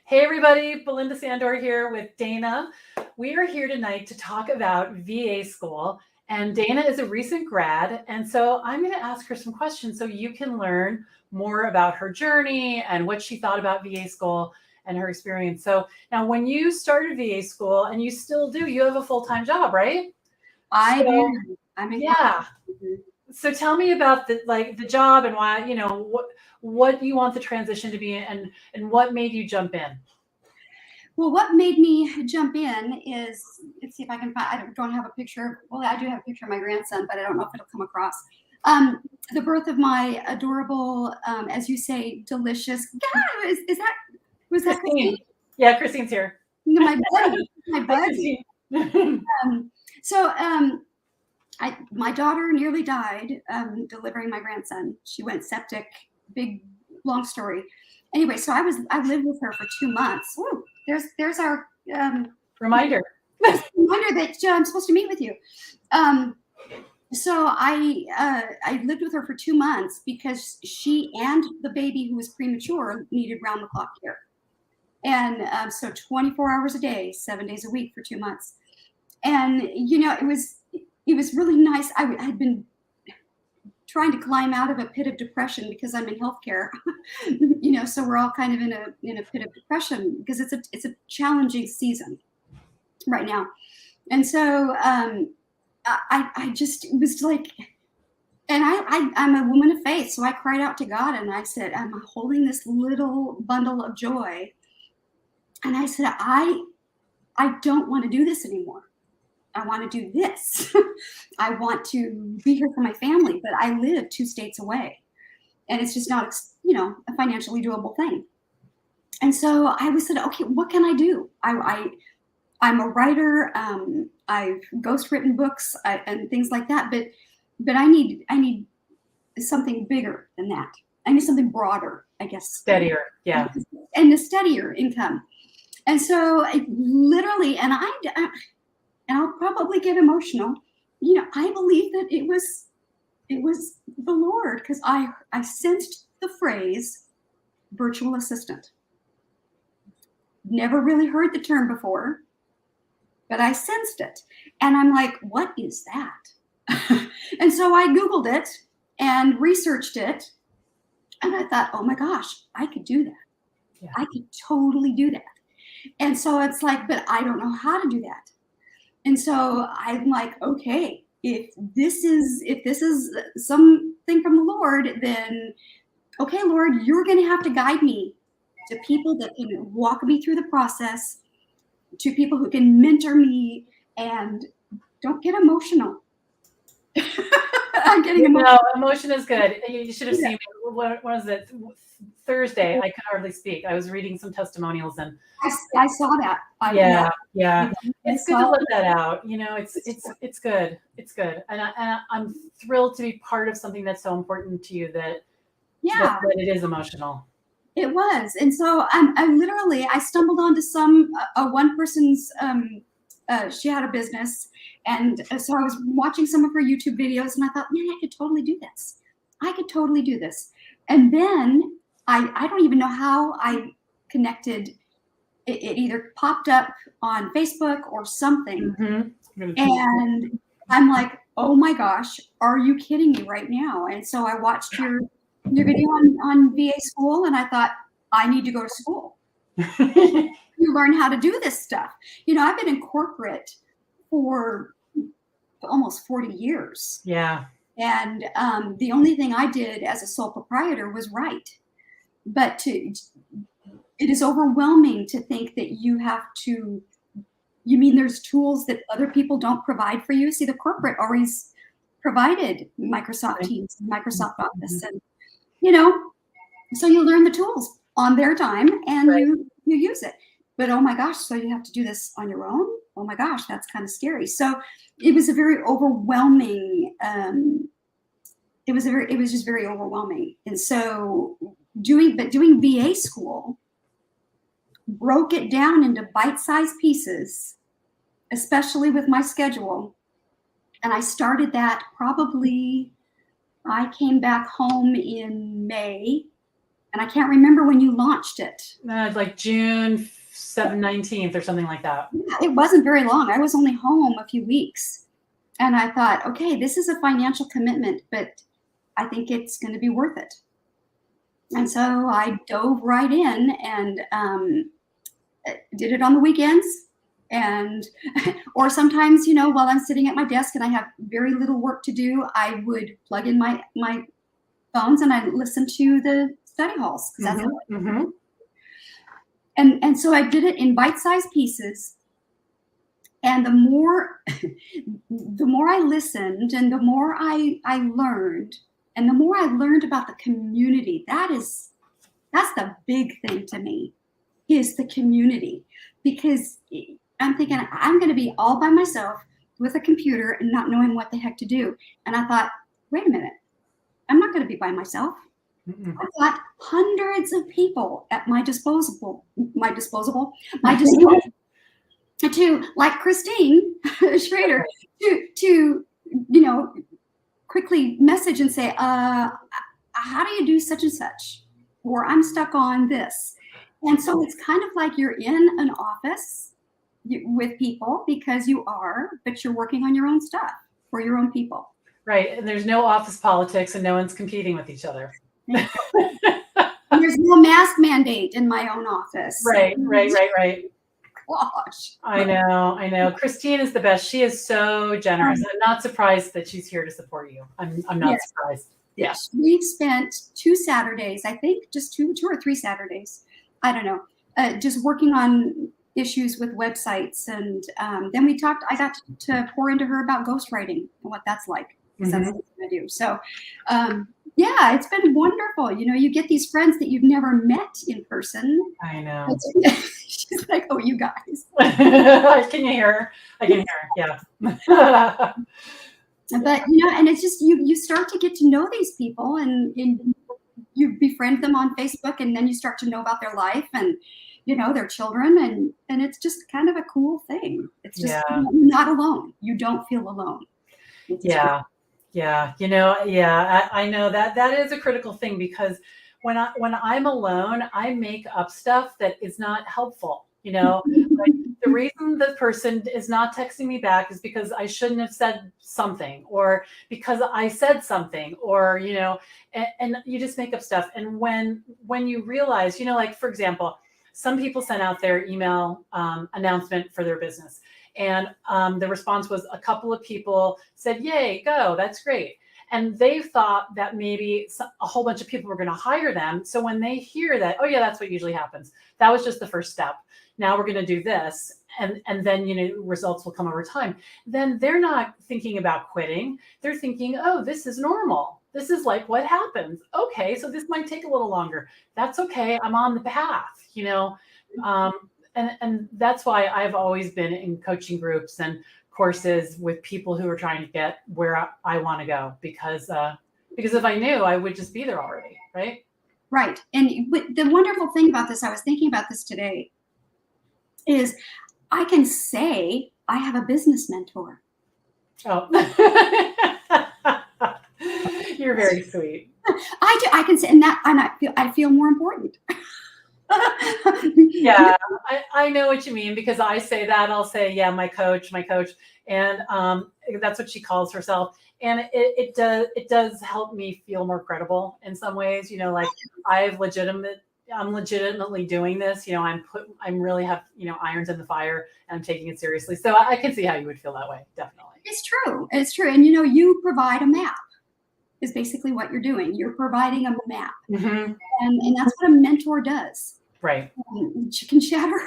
Hey everybody, Belinda Sandor here with Dana. We are here tonight to talk about VA school, and Dana is a recent grad, and so I'm going to ask her some questions so you can learn more about her journey and what she thought about VA school and her experience. So now when you started VA school, and you still do, you have a full-time job, right? I So, do. yeah. So tell me about the job and why, what you want the transition to be and what made you jump in. Well, what made me jump in is, let's see if I can find, I don't have a picture. Well, I do have a picture of my grandson, but I don't know if it'll come across. The birth of my adorable, as you say, delicious, was that Christine? Yeah, Christine's here. My buddy, my buddy. My daughter nearly died delivering my grandson. She went septic, big, long story. Anyway, so I lived with her for 2 months. Ooh, there's our reminder. Reminder that I'm supposed to meet with you. So I lived with her for 2 months because she and the baby who was premature needed round the clock care. And so 24 hours a day, 7 days a week for 2 months. And, it was really nice. I had been trying to climb out of a pit of depression because I'm in healthcare, so we're all kind of in a pit of depression because it's a challenging season right now. And so I just was like, and I'm a woman of faith. So I cried out to God and I said, I'm holding this little bundle of joy. And I said, I don't want to do this anymore. I want to do this. I want to be here for my family, but I live 2 states away. And it's just not, a financially doable thing. And so I said, okay, what can I do? I'm a writer. I've ghostwritten books and things like that, but I need something bigger than that. I need something broader, I guess. Steadier, yeah. And a steadier income. And so I literally, and I'll probably get emotional. I believe that it was the Lord because I sensed the phrase virtual assistant. Never really heard the term before, but I sensed it. And I'm like, what is that? And so I Googled it and researched it. And I thought, oh my gosh, I could do that. Yeah. I could totally do that. And so it's like, but I don't know how to do that. And so I'm like, okay, if this is something from the Lord, then okay, Lord, you're going to have to guide me to people that can walk me through the process, to people who can mentor me, and don't get emotional. I'm getting emotional. No, emotion is good. You should have seen me. What was it? Thursday, I could hardly speak. I was reading some testimonials and I saw that. Yeah. It's good to let that out. It's good. It's good. And I'm thrilled to be part of something that's so important to you that it is emotional. It was. And so I stumbled onto one person's, she had a business. And so I was watching some of her YouTube videos and I thought, man, I could totally do this. I could totally do this. And then I don't even know how I connected. It either popped up on Facebook or something. Mm-hmm. And I'm like, oh my gosh, are you kidding me right now? And so I watched your video on VA school and I thought, I need to go to school. You learn how to do this stuff. I've been in corporate for almost 40 years. Yeah. And the only thing I did as a sole proprietor was write. But it is overwhelming to think that you mean there's tools that other people don't provide for you? See, the corporate always provided Microsoft Teams, Microsoft Office, and so you learn the tools on their time and you use it. But oh my gosh, so you have to do this on your own? Oh my gosh, that's kind of scary. So it was a very overwhelming, it was just very overwhelming. And so doing VA school broke it down into bite-sized pieces, especially with my schedule. And I started that I came back home in May And I can't remember when you launched it. Like June 19th or something like that. Yeah, it wasn't very long. I was only home a few weeks. And I thought, okay, this is a financial commitment, but I think it's going to be worth it. And so I dove right in and did it on the weekends. And, or sometimes, you know, while I'm sitting at my desk and I have very little work to do, I would plug in my phones and I'd listen to the study halls. And so I did it in bite-sized pieces. And the more I listened and the more I learned, and the more I learned about the community, that's the big thing to me, is the community. Because I'm thinking I'm going to be all by myself with a computer and not knowing what the heck to do. And I thought, wait a minute, I'm not going to be by myself. I've got hundreds of people at my disposal to, like Christine Schrader, to you know, quickly message and say, how do you do such and such? Or I'm stuck on this. And so it's kind of like you're in an office with people because you are, but you're working on your own stuff for your own people. Right. And there's no office politics and no one's competing with each other. And there's no mask mandate in my own office. Right. Gosh. I know. Christine is the best. She is so generous. I'm not surprised that she's here to support you. I'm not surprised. Yeah. We've spent 2 Saturdays, I think, just two or 3 Saturdays, I don't know, just working on issues with websites. And then I got to pour into her about ghostwriting and what that's like. That's what I do. So, yeah, it's been wonderful. You know, you get these friends that you've never met in person. I know. She's like, oh, you guys. Can you hear her? I can hear her. Yeah. But, you know, and it's just, you start to get to know these people and you befriend them on Facebook, and then you start to know about their life and, you know, their children. And it's just kind of a cool thing. It's just you're not alone. You don't feel alone. Yeah. You know, I know that is a critical thing, because when I'm alone, I make up stuff that is not helpful. You know, like the reason the person is not texting me back is because I shouldn't have said something, or because I said something, or, you know, and you just make up stuff. And when you realize, you know, like, for example, some people sent out their email announcement for their business. And the response was a couple of people said, yay, go, that's great. And they thought that maybe a whole bunch of people were going to hire them. So when they hear that, oh yeah, that's what usually happens. That was just the first step. Now we're going to do this. And then, you know, results will come over time. Then they're not thinking about quitting. They're thinking, oh, this is normal. This is like what happens. Okay, so this might take a little longer. That's okay. I'm on the path, you know. And that's why I've always been in coaching groups and courses with people who are trying to get where I want to go, because if I knew, I would just be there already, right? Right. And the wonderful thing about this, I was thinking about this today, is I can say I have a business mentor. Oh, you're very sweet. I do. I can say, and I feel more important. Yeah, I know what you mean, because I say that. I'll say, yeah, my coach, and that's what she calls herself. And it does help me feel more credible in some ways. You know, like I'm legitimately doing this. You know, I'm really have, you know, irons in the fire, and I'm taking it seriously. So I can see how you would feel that way. Definitely. It's true. And, you know, you provide a map is basically what you're doing. You're providing a map. Mm-hmm. And that's what a mentor does. Right. Chicken chatter.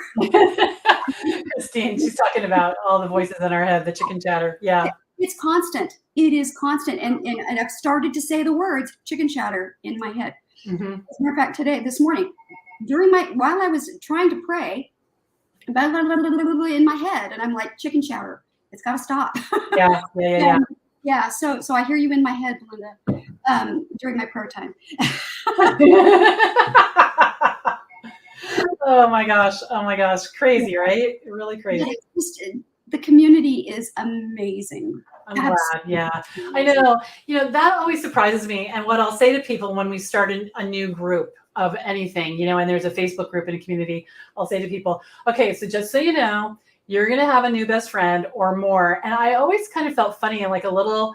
Christine, she's talking about all the voices in our head, the chicken chatter. Yeah. It's constant. It is constant. And I've started to say the words chicken chatter in my head. Mm-hmm. As a matter of fact, this morning, while I was trying to pray, in my head, and I'm like, chicken chatter. It's got to stop. Yeah. Yeah. So I hear you in my head, Belinda, during my prayer time. Oh my gosh. Crazy, right? Really crazy. The community is amazing. I'm glad. Yeah, I know. You know, that always surprises me. And what I'll say to people when we start a new group, of anything, and there's a Facebook group and a community, I'll say to people, okay, so just so you know, you're going to have a new best friend or more. And I always kind of felt funny and like a little,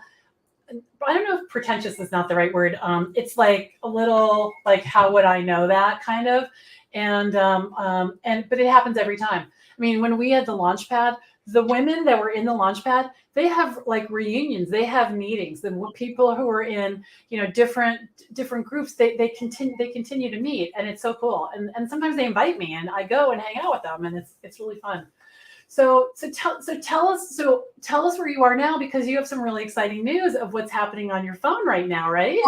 I don't know if pretentious is not the right word. It's like a little like, how would I know that kind of? But it happens every time. I mean, when we had the Launchpad, the women that were in the Launchpad, they have like reunions, they have meetings. The people who are in, different groups, they continue to meet, and it's so cool. And sometimes they invite me, and I go and hang out with them, and it's really fun. So tell us where you are now, because you have some really exciting news of what's happening on your phone right now, right?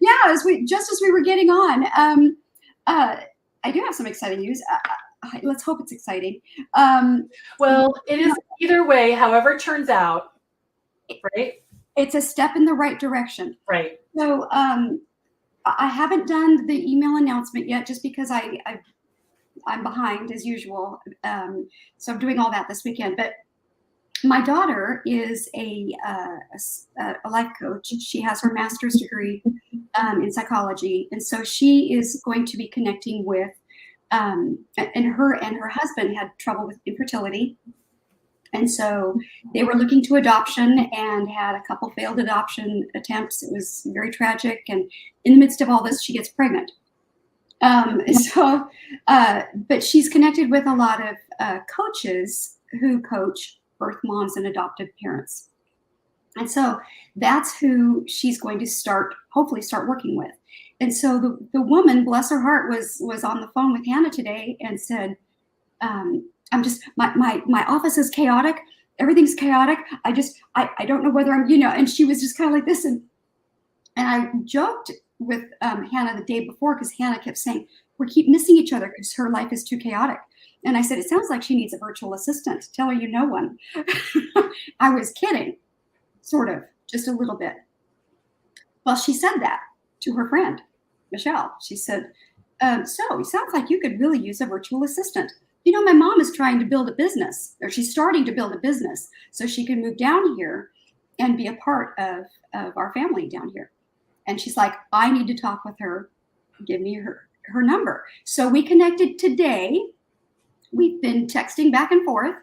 Yeah, as we were getting on, I do have some exciting news. Let's hope it's exciting. Well, it is either way, however it turns out, right? It's a step in the right direction. Right. So I haven't done the email announcement yet, just because I'm behind as usual. So I'm doing all that this weekend. But my daughter is a life coach. She has her master's degree in psychology, and so she is going to be connecting with. And her husband had trouble with infertility, and so they were looking to adoption and had a couple failed adoption attempts. It was very tragic, and in the midst of all this, she gets pregnant. But she's connected with a lot of coaches who coach birth moms and adoptive parents. And so that's who she's going to hopefully start working with. And so the woman, bless her heart, was on the phone with Hannah today and said, I'm just, my office is chaotic. Everything's chaotic. I don't know whether I'm, and she was just kind of like this. And I joked with Hannah the day before, because Hannah kept saying, we keep missing each other because her life is too chaotic. And I said, it sounds like she needs a virtual assistant. Tell her you know one. I was kidding, sort of, just a little bit. Well, she said that to her friend, Michelle. She said, so it sounds like you could really use a virtual assistant. My mom is trying to build a business, or she's starting to build a business so she can move down here and be a part of our family down here. And she's like, I need to talk with her. Give me her number. So we connected today. We've been texting back and forth.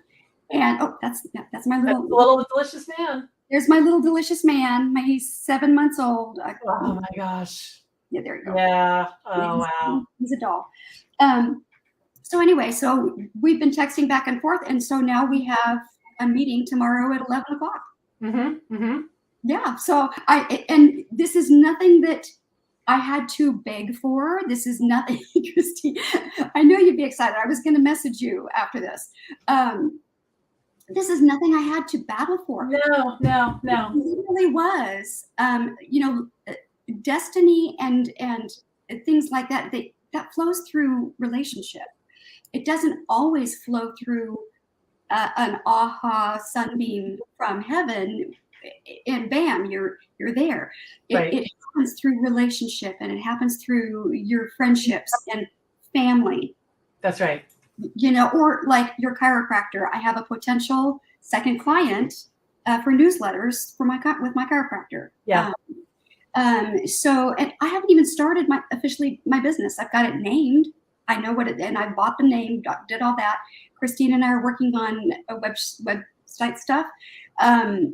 And that's my little delicious man. There's my little delicious man. He's 7 months old. Oh my gosh. Yeah, there you go. Yeah. Oh, wow. He's a doll. So anyway, so we've been texting back and forth. And so now we have a meeting tomorrow at 11 o'clock. Mm-hmm. Mm-hmm. Yeah. So and this is nothing that I had to beg for. This is nothing, Christine. I know you'd be excited. I was going to message you after this. This is nothing I had to battle for. No. It really was. Destiny and things like that. That flows through relationship. It doesn't always flow through an aha sunbeam from heaven, and bam, you're there. It happens through relationship, and it happens through your friendships and family. That's right. Or like your chiropractor. I have a potential second client for newsletters with my chiropractor. Yeah. So, and I haven't even started officially my business. I've got it named. I know and I bought the name, did all that. Christine and I are working on a website stuff. I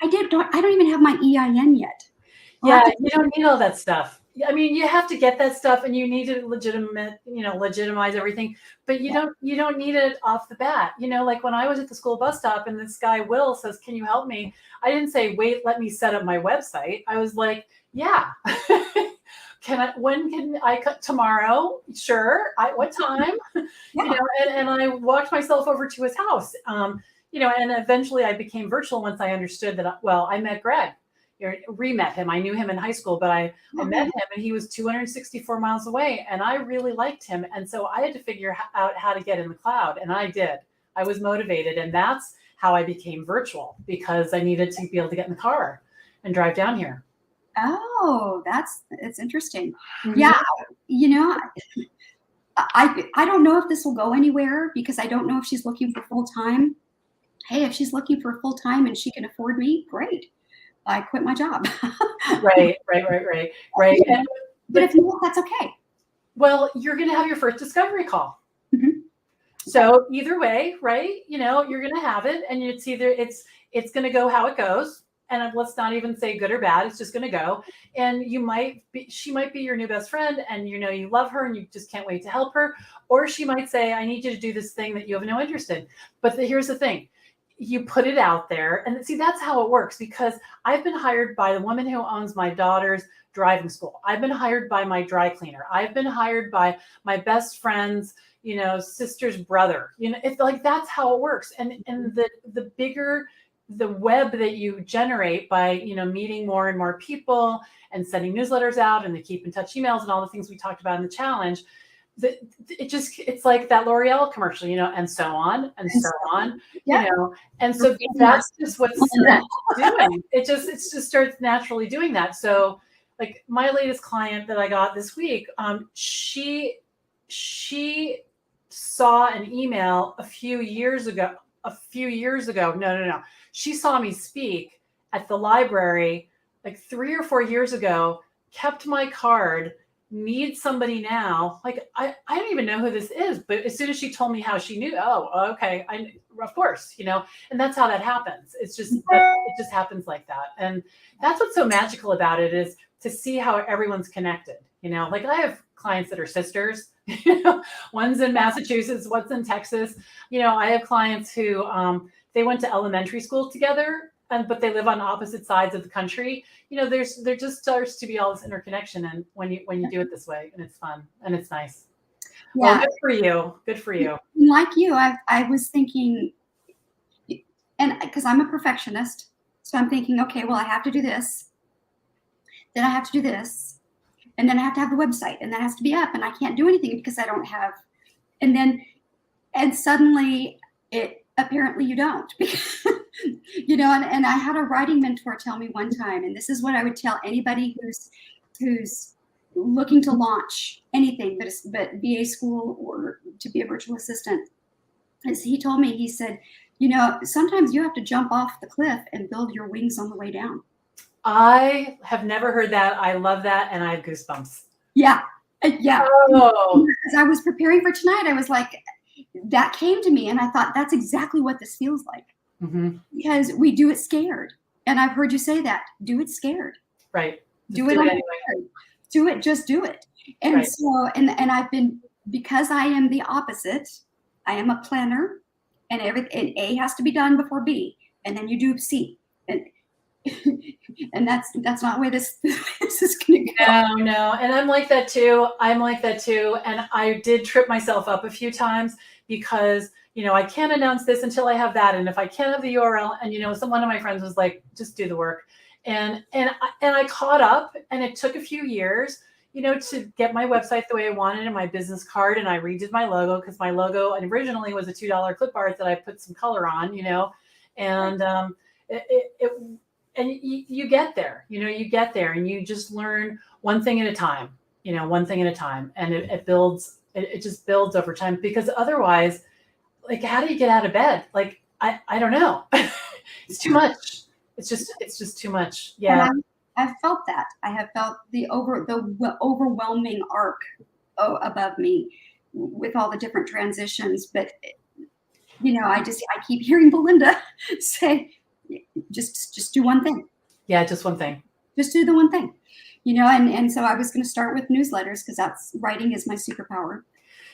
don't even have my EIN yet. Yeah, you don't need all that stuff. I mean, you have to get that stuff, and you need to legitimize everything, but you don't need it off the bat. Like when I was at the school bus stop and this guy, Will, says, can you help me? I didn't say, wait, let me set up my website. I was like, yeah. When can I cut? Tomorrow? Sure. What time? Yeah. And I walked myself over to his house. And eventually I became virtual once I understood that. I met Greg. Re-met him. I knew him in high school, but I met him, and he was 264 miles away, and I really liked him. And so I had to figure out how to get in the cloud, and I did. I was motivated, and that's how I became virtual, because I needed to be able to get in the car and drive down here. Oh, it's interesting. Mm-hmm. Yeah. I don't know if this will go anywhere, because I don't know if she's looking for full time. Hey, if she's looking for full time and she can afford me, great. I quit my job. Right. But if not, that's okay. Well, you're going to have your first discovery call. Mhm. So either way, right? You know, you're going to have it, and it's either it's going to go how it goes, and let's not even say good or bad. It's just going to go, and she might be your new best friend, and you know you love her, and you just can't wait to help her, or she might say, "I need you to do this thing that you have no interest in." But here's the thing. You put it out there, and see, that's how it works, because I've been hired by the woman who owns my daughter's driving school. I've been hired by my dry cleaner. I've been hired by my best friend's, you know, sister's brother. You know, it's like that's how it works. And the bigger the web that you generate by, you know, meeting more and more people and sending newsletters out and the keep in touch emails and all the things we talked about in the challenge, it's like that L'Oreal commercial, you know, and so on and so on, Yeah. you know, and so that's just what's doing. It just starts naturally doing that. So like my latest client that I got this week, she saw an email a few years ago. No. She saw me speak at the library like 3 or 4 years ago, kept my card, needs somebody now. Like I don't even know who this is, but as soon as she told me how she knew, oh, okay, of course, you know, and that's how that happens. It just happens like that. And that's what's so magical about it, is to see how everyone's connected. You know, like I have clients that are sisters, you know, one's in Massachusetts, one's in Texas. You know, I have clients who they went to elementary school together, but they live on opposite sides of the country. You know, there just starts to be all this interconnection, and when you do it this way, and it's fun and it's nice. Yeah. Well, good for you. Like you, I was thinking, and because I'm a perfectionist, so I'm thinking, okay, well, I have to do this, then I have to do this, and then I have to have the website, and that has to be up, and I can't do anything because I don't have, and suddenly apparently you don't, you know, and I had a writing mentor tell me one time, and this is what I would tell anybody who's looking to launch anything but VA school or to be a virtual assistant, is he told me, he said, you know, sometimes you have to jump off the cliff and build your wings on the way down. I have never heard that. I love that, and I have goosebumps. Yeah. Oh. As I was preparing for tonight, I was like, that came to me, and I thought that's exactly what this feels like. Mm-hmm. Because we do it scared, and I've heard you say that. Do it scared. Right. Do it anyway. Do it. Just do it. And right. So, and I've been, because I am the opposite. I am a planner, and A has to be done before B, and then you do C, and that's not where this is going to go. No, and I'm like that too. And I did trip myself up a few times because, you know, I can't announce this until I have that, and if I can't have the URL, and you know, one of my friends was like, just do the work, and I caught up, and it took a few years, you know, to get my website the way I wanted and my business card, and I redid my logo, because my logo originally was a $2 clip art that I put some color on, you know, and and you get there, you know, and you just learn one thing at a time, and it builds, it just builds over time, because otherwise, like, how do you get out of bed? Like, I don't know. It's too much. It's just too much. Yeah. I've felt that. I have felt the overwhelming arc above me with all the different transitions. But, you know, I keep hearing Belinda say, just do one thing. Yeah, just one thing. Just do the one thing, you know, and so I was going to start with newsletters, because writing is my superpower.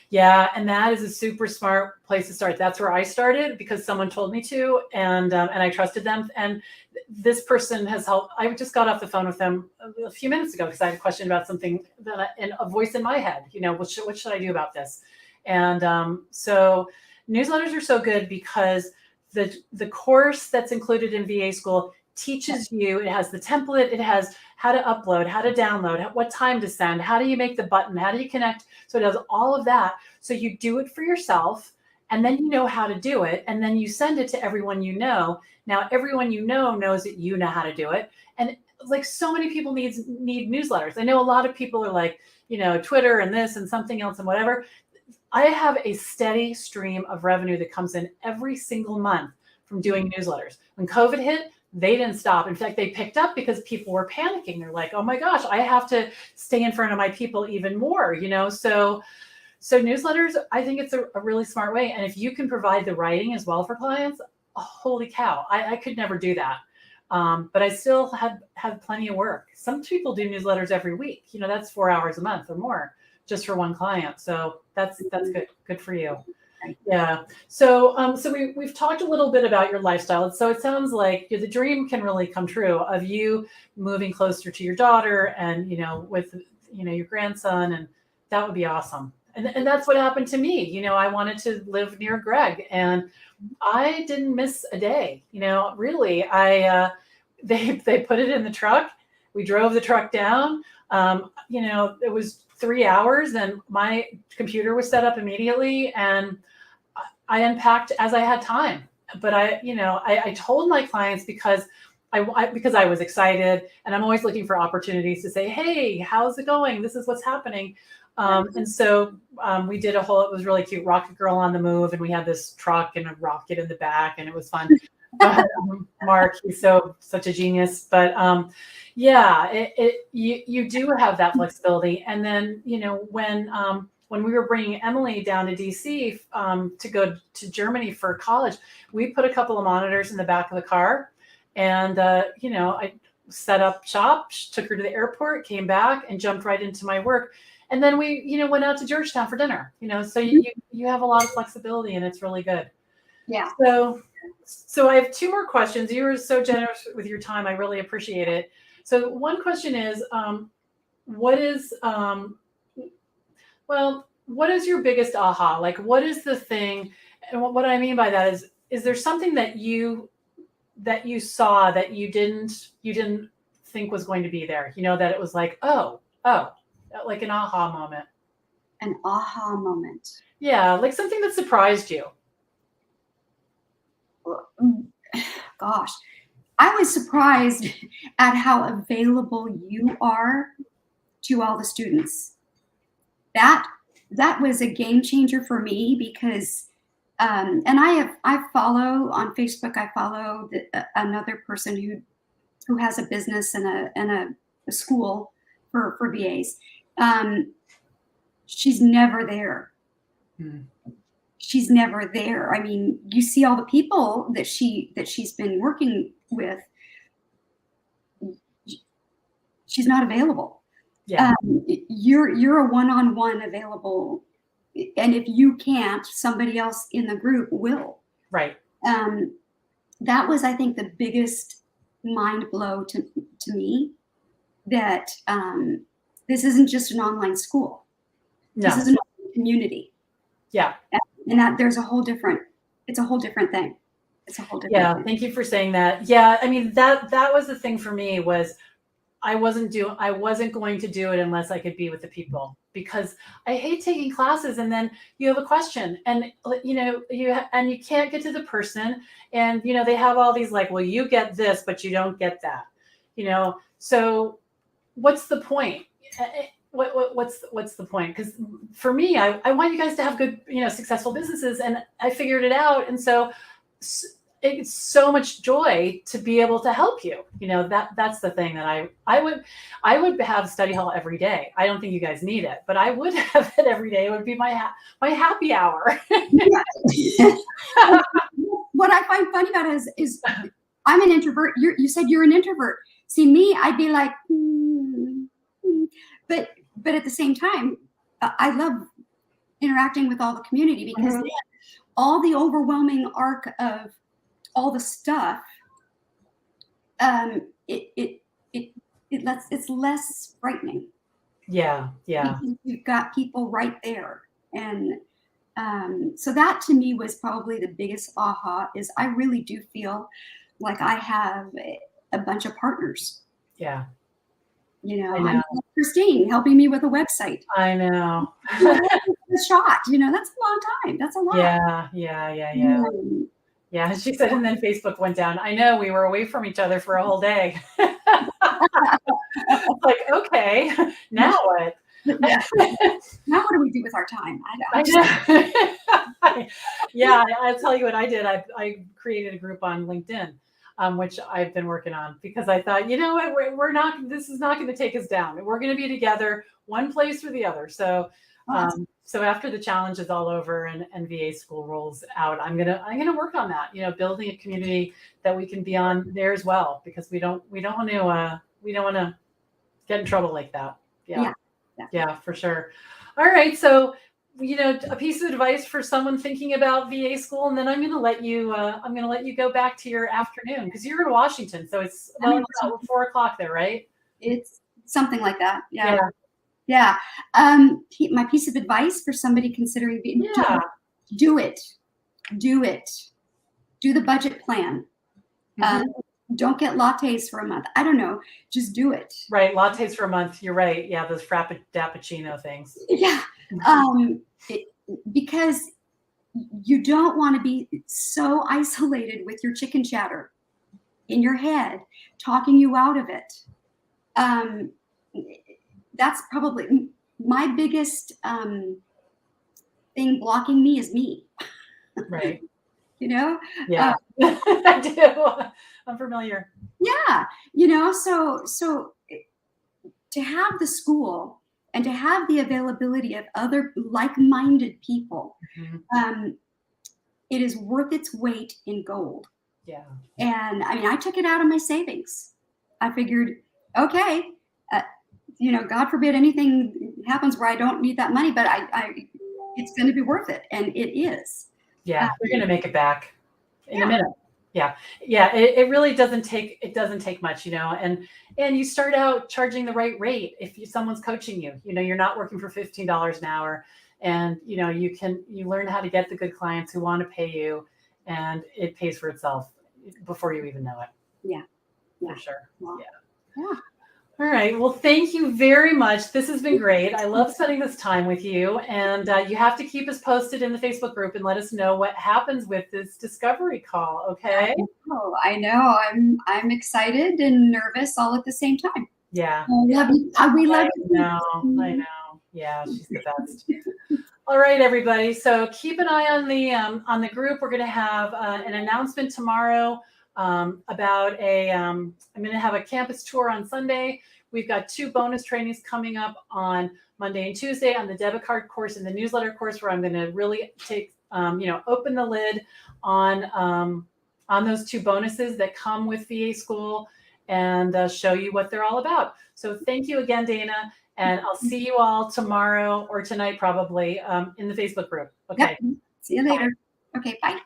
Yeah, and that is a super smart place to start. That's where I started, because someone told me to, and I trusted them. And this person has helped. I just got off the phone with them a few minutes ago, because I had a question about something and a voice in my head. You know, what should I do about this? And so newsletters are so good, because the course that's included in VA School teaches you. It has the template. It has how to upload, how to download, what time to send, how do you make the button, how do you connect. So it does all of that. So you do it for yourself, and then you know how to do it, and then you send it to everyone you know. Now everyone you know knows that you know how to do it. And like, so many people need newsletters. I know a lot of people are like, you know, Twitter and this and something else and whatever. I have a steady stream of revenue that comes in every single month from doing newsletters. When COVID hit, they didn't stop. In fact, they picked up because people were panicking. They're like, oh my gosh, I have to stay in front of my people even more, so newsletters, I think it's a really smart way. And if you can provide the writing as well for clients, holy cow, I could never do that. But I still have plenty of work. Some people do newsletters every week. That's 4 hours a month or more just for one client. So that's good for you. Yeah. So we've talked a little bit about your lifestyle. So it sounds like the dream can really come true of you moving closer to your daughter and with your grandson, and that would be awesome. And that's what happened to me. I wanted to live near Greg, and I didn't miss a day. Really, they put it in the truck. We drove the truck down. It was 3 hours, and my computer was set up immediately, and I unpacked as I had time. But I told my clients because I was excited, and I'm always looking for opportunities to say, hey, how's it going? This is what's happening. And so we did it was really cute, Rocket Girl on the Move, and we had this truck and a rocket in the back, and it was fun. But, Mark, he's such a genius. But you do have that flexibility. And then when we were bringing Emily down to DC to go to Germany for college, we put a couple of monitors in the back of the car, and I set up shop, took her to the airport, came back, and jumped right into my work. And then we, went out to Georgetown for dinner, so you have a lot of flexibility, and it's really good. Yeah. So I have 2 more questions. You were so generous with your time. I really appreciate it. So one question is, what is your biggest aha? Like, what is the thing? And what I mean by that is there something that you saw that you didn't think was going to be there? That it was like, oh, like an aha moment. An aha moment. Yeah, like something that surprised you. Gosh, I was surprised at how available you are to all the students. That was a game changer for me because, and I follow on Facebook. I follow another person who has a business and a school for VAs. She's never there. She's never there. I mean, you see all the people that she's been working with. She's not available. Yeah. You're a one-on-one available, and if you can't, somebody else in the group will. Right. That was, I think, the biggest mind blow to me. That this isn't just an online school. No. This is an online community. Yeah. And that it's a whole different thing. It's a whole different thing. thing. Thank you for saying that. Yeah. I mean, that was the thing for me was I wasn't going to do it unless I could be with the people, because I hate taking classes and then you have a question and you can't get to the person, and they have all these like, well, you get this, but you don't get that, so what's the point? What's the point? Because for me, I want you guys to have good, successful businesses, and I figured it out. And so it's so much joy to be able to help you. That's the thing that I would have study hall every day. I don't think you guys need it, but I would have it every day. It would be my happy hour. What I find funny about it is I'm an introvert. You said you're an introvert. See me, I'd be like, but at the same time, I love interacting with all the community, because then all the overwhelming arc of all the stuff, it's less frightening. Yeah. Because you've got people right there, and so that to me was probably the biggest aha. Is I really do feel like I have a bunch of partners. Yeah. I'm Christine helping me with a website. I know. A shot, that's a long time. That's a lot. Yeah. Yeah. She said, and then Facebook went down. I know, we were away from each other for a whole day. Like, okay, now what? Yeah. Now what do we do with our time? I know. Yeah, I'll tell you what I did. I created a group on LinkedIn. which I've been working on because I thought, you know what, we're not, this is not going to take us down. We're going to be together, one place or the other. So, so after the challenge is all over and VA school rolls out, I'm gonna work on that. You know, building a community that we can be on there as well, because we don't want to get in trouble like that. Yeah, for sure. All right, so you know, a piece of advice for someone thinking about VA school, and then I'm going to let you go back to your afternoon because you're in Washington, so it's about 4:00 there, right? It's something like that. Yeah. Yeah. My piece of advice for somebody considering do it. Do the budget plan. Don't get lattes for a month. I don't know. Just do it. Right. Lattes for a month. You're right. Yeah. Those frappuccino things. Yeah. Because you don't want to be so isolated with your chicken chatter in your head, talking you out of it. That's probably my biggest thing blocking me is me. Right. You know? Yeah. I do. I'm familiar. Yeah. You know, so to have the school and to have the availability of other like-minded people, it is worth its weight in gold. Yeah. And I mean, I took it out of my savings. I figured, okay, you know, God forbid anything happens where I don't need that money, but it's going to be worth it. And it is. Yeah. We're going to make it back in a minute. Yeah. Yeah. It really doesn't take much, you know, and you start out charging the right rate. If someone's coaching you, you know, you're not working for $15 an hour, and, you know, you learn how to get the good clients who want to pay you, and it pays for itself before you even know it. Yeah. For sure. Wow. Yeah. All right. Well, thank you very much. This has been great. I love spending this time with you. And you have to keep us posted in the Facebook group and let us know what happens with this discovery call. Okay. Oh, I know. I'm excited and nervous all at the same time. Yeah. I love you. We love you. I know. Yeah, she's the best. All right, everybody. So keep an eye on the group. We're going to have an announcement tomorrow about I'm going to have a campus tour on Sunday. We've got 2 bonus trainings coming up on Monday and Tuesday on the debit card course and the newsletter course, where I'm going to really take, open the lid on those 2 bonuses that come with VA school and show you what they're all about. So thank you again, Dana. And I'll see you all tomorrow or tonight, probably, in the Facebook group. Okay. Yep. See you later. Okay. Bye.